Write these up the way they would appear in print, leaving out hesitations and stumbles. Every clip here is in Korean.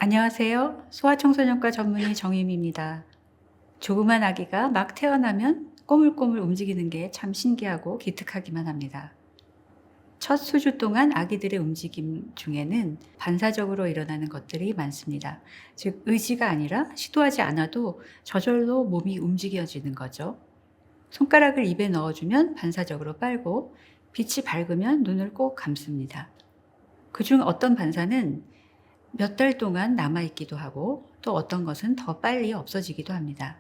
안녕하세요. 소아청소년과 전문의 정유미입니다. 조그만 아기가 막 태어나면 꼬물꼬물 움직이는 게 참 신기하고 기특하기만 합니다. 첫 수주 동안 아기들의 움직임 중에는 반사적으로 일어나는 것들이 많습니다. 즉, 의지가 아니라 시도하지 않아도 저절로 몸이 움직여지는 거죠. 손가락을 입에 넣어주면 반사적으로 빨고, 빛이 밝으면 눈을 꼭 감습니다. 그중 어떤 반사는 몇 달 동안 남아있기도 하고 또 어떤 것은 더 빨리 없어지기도 합니다.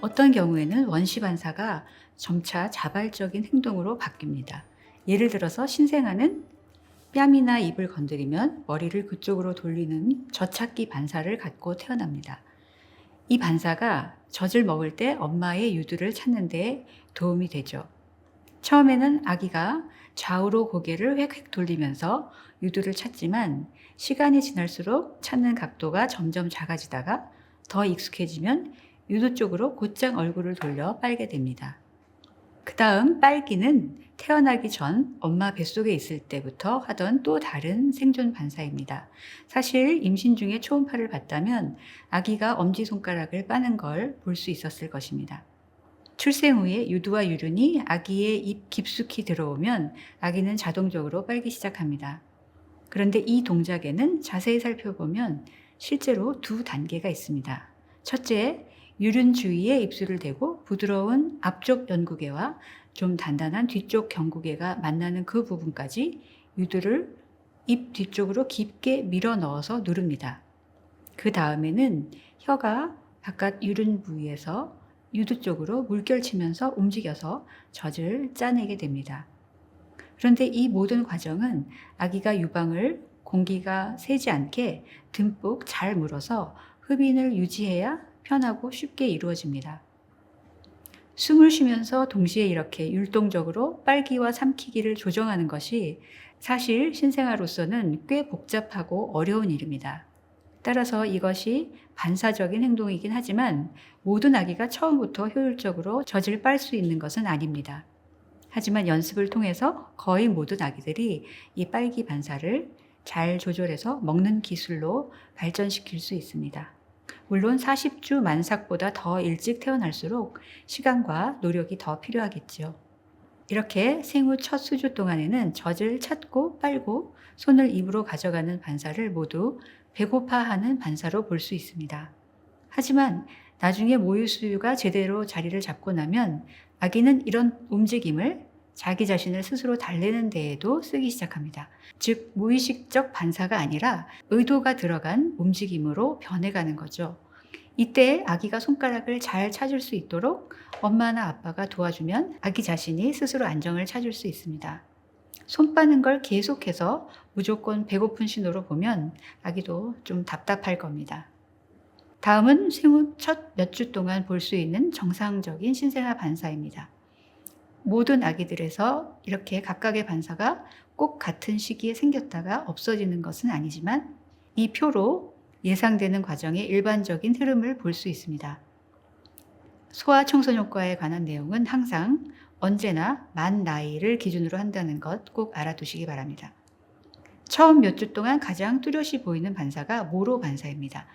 어떤 경우에는 원시 반사가 점차 자발적인 행동으로 바뀝니다. 예를 들어서 신생아는 뺨이나 입을 건드리면 머리를 그쪽으로 돌리는 젖찾기 반사를 갖고 태어납니다. 이 반사가 젖을 먹을 때 엄마의 유두를 찾는 데 도움이 되죠. 처음에는 아기가 좌우로 고개를 획획 돌리면서 유두를 찾지만 시간이 지날수록 찾는 각도가 점점 작아지다가 더 익숙해지면 유두 쪽으로 곧장 얼굴을 돌려 빨게 됩니다. 그 다음 빨기는 태어나기 전 엄마 뱃속에 있을 때부터 하던 또 다른 생존 반사입니다. 사실 임신 중에 초음파를 봤다면 아기가 엄지손가락을 빠는 걸 볼 수 있었을 것입니다. 출생 후에 유두와 유륜이 아기의 입 깊숙이 들어오면 아기는 자동적으로 빨기 시작합니다. 그런데 이 동작에는 자세히 살펴보면 실제로 두 단계가 있습니다. 첫째, 유륜 주위에 입술을 대고 부드러운 앞쪽 연구개와 좀 단단한 뒤쪽 경구개가 만나는 그 부분까지 유두를 입 뒤쪽으로 깊게 밀어 넣어서 누릅니다. 그 다음에는 혀가 바깥 유륜 부위에서 유두 쪽으로 물결치면서 움직여서 젖을 짜내게 됩니다. 그런데 이 모든 과정은 아기가 유방을 공기가 새지 않게 듬뿍 잘 물어서 흡인을 유지해야 편하고 쉽게 이루어집니다. 숨을 쉬면서 동시에 이렇게 율동적으로 빨기와 삼키기를 조정하는 것이 사실 신생아로서는 꽤 복잡하고 어려운 일입니다. 따라서 이것이 반사적인 행동이긴 하지만 모든 아기가 처음부터 효율적으로 젖을 빨 수 있는 것은 아닙니다. 하지만 연습을 통해서 거의 모든 아기들이 이 빨기 반사를 잘 조절해서 먹는 기술로 발전시킬 수 있습니다. 물론 40주 만삭보다 더 일찍 태어날수록 시간과 노력이 더 필요하겠죠. 이렇게 생후 첫 수주 동안에는 젖을 찾고 빨고 손을 입으로 가져가는 반사를 모두 배고파하는 반사로 볼 수 있습니다. 하지만 나중에 모유 수유가 제대로 자리를 잡고 나면 아기는 이런 움직임을 자기 자신을 스스로 달래는 데에도 쓰기 시작합니다. 즉, 무의식적 반사가 아니라 의도가 들어간 움직임으로 변해가는 거죠. 이때 아기가 손가락을 잘 찾을 수 있도록 엄마나 아빠가 도와주면 아기 자신이 스스로 안정을 찾을 수 있습니다. 손 빠는 걸 계속해서 무조건 배고픈 신호로 보면 아기도 좀 답답할 겁니다. 다음은 생후 첫 몇 주 동안 볼 수 있는 정상적인 신생아 반사입니다. 모든 아기들에서 이렇게 각각의 반사가 꼭 같은 시기에 생겼다가 없어지는 것은 아니지만 이 표로 예상되는 과정의 일반적인 흐름을 볼 수 있습니다. 소아청소년과에 관한 내용은 항상 언제나 만 나이를 기준으로 한다는 것 꼭 알아두시기 바랍니다. 처음 몇 주 동안 가장 뚜렷이 보이는 반사가 모로 반사입니다.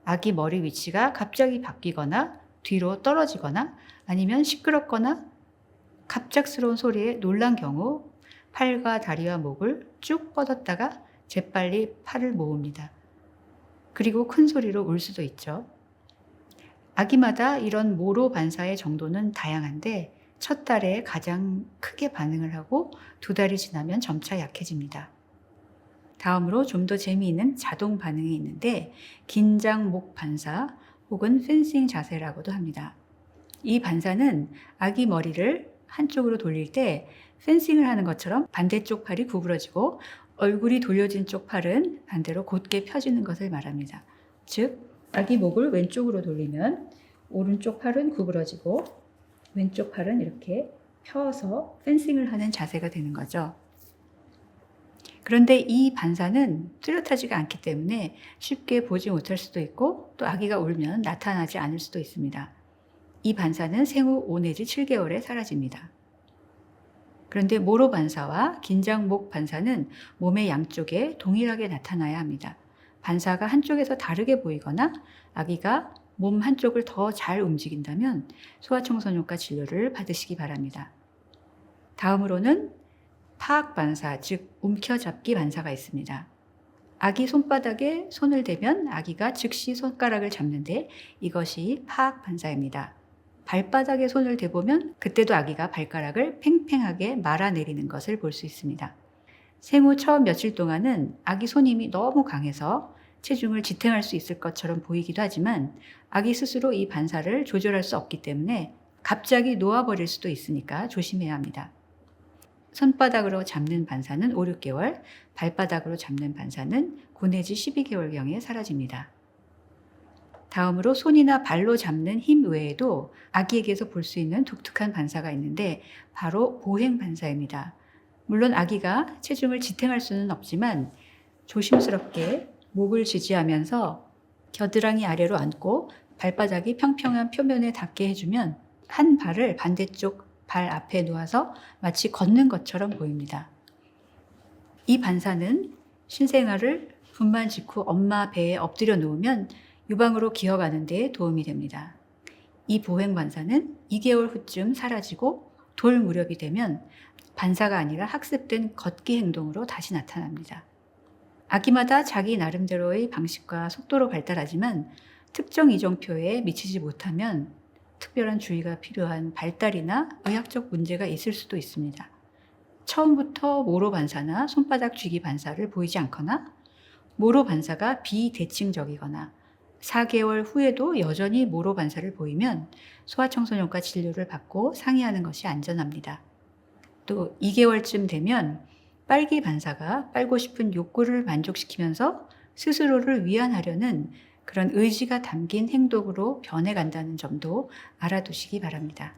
아기 머리 위치가 갑자기 바뀌거나 뒤로 떨어지거나 아니면 시끄럽거나 갑작스러운 소리에 놀란 경우 팔과 다리와 목을 쭉 뻗었다가 재빨리 팔을 모읍니다. 그리고 큰 소리로 울 수도 있죠. 아기마다 이런 모로 반사의 정도는 다양한데 첫 달에 가장 크게 반응을 하고 두 달이 지나면 점차 약해집니다. 다음으로 좀 더 재미있는 자동 반응이 있는데 긴장 목 반사 혹은 펜싱 자세라고도 합니다. 이 반사는 아기 머리를 한쪽으로 돌릴 때 펜싱을 하는 것처럼 반대쪽 팔이 구부러지고 얼굴이 돌려진 쪽 팔은 반대로 곧게 펴지는 것을 말합니다. 즉, 아기 목을 왼쪽으로 돌리면 오른쪽 팔은 구부러지고 왼쪽 팔은 이렇게 펴서 펜싱을 하는 자세가 되는 거죠. 그런데 이 반사는 뚜렷하지가 않기 때문에 쉽게 보지 못할 수도 있고 또 아기가 울면 나타나지 않을 수도 있습니다. 이 반사는 생후 5 내지 7개월에 사라집니다. 그런데 모로 반사와 긴장목 반사는 몸의 양쪽에 동일하게 나타나야 합니다. 반사가 한쪽에서 다르게 보이거나 아기가 몸 한쪽을 더 잘 움직인다면 소아청소년과 진료를 받으시기 바랍니다. 다음으로는 파악 반사, 즉 움켜잡기 반사가 있습니다. 아기 손바닥에 손을 대면 아기가 즉시 손가락을 잡는데 이것이 파악 반사입니다. 발바닥에 손을 대보면 그때도 아기가 발가락을 팽팽하게 말아내리는 것을 볼 수 있습니다. 생후 처음 며칠 동안은 아기 손힘이 너무 강해서 체중을 지탱할 수 있을 것처럼 보이기도 하지만 아기 스스로 이 반사를 조절할 수 없기 때문에 갑자기 놓아버릴 수도 있으니까 조심해야 합니다. 손바닥으로 잡는 반사는 5, 6개월, 발바닥으로 잡는 반사는 9 내지 12개월경에 사라집니다. 다음으로 손이나 발로 잡는 힘 외에도 아기에게서 볼 수 있는 독특한 반사가 있는데 바로 보행 반사입니다. 물론 아기가 체중을 지탱할 수는 없지만 조심스럽게 목을 지지하면서 겨드랑이 아래로 앉고 발바닥이 평평한 표면에 닿게 해주면 한 발을 반대쪽 발 앞에 놓아서 마치 걷는 것처럼 보입니다. 이 반사는 신생아를 분만 직후 엄마 배에 엎드려 놓으면 유방으로 기어가는 데 도움이 됩니다. 이 보행 반사는 2개월 후쯤 사라지고 돌 무렵이 되면 반사가 아니라 학습된 걷기 행동으로 다시 나타납니다. 아기마다 자기 나름대로의 방식과 속도로 발달하지만 특정 이정표에 미치지 못하면 특별한 주의가 필요한 발달이나 의학적 문제가 있을 수도 있습니다. 처음부터 모로 반사나 손바닥 쥐기 반사를 보이지 않거나 모로 반사가 비대칭적이거나 4개월 후에도 여전히 모로 반사를 보이면 소아청소년과 진료를 받고 상의하는 것이 안전합니다. 또 2개월쯤 되면 빨기 반사가 빨고 싶은 욕구를 만족시키면서 스스로를 위안하려는 그런 의지가 담긴 행동으로 변해간다는 점도 알아두시기 바랍니다.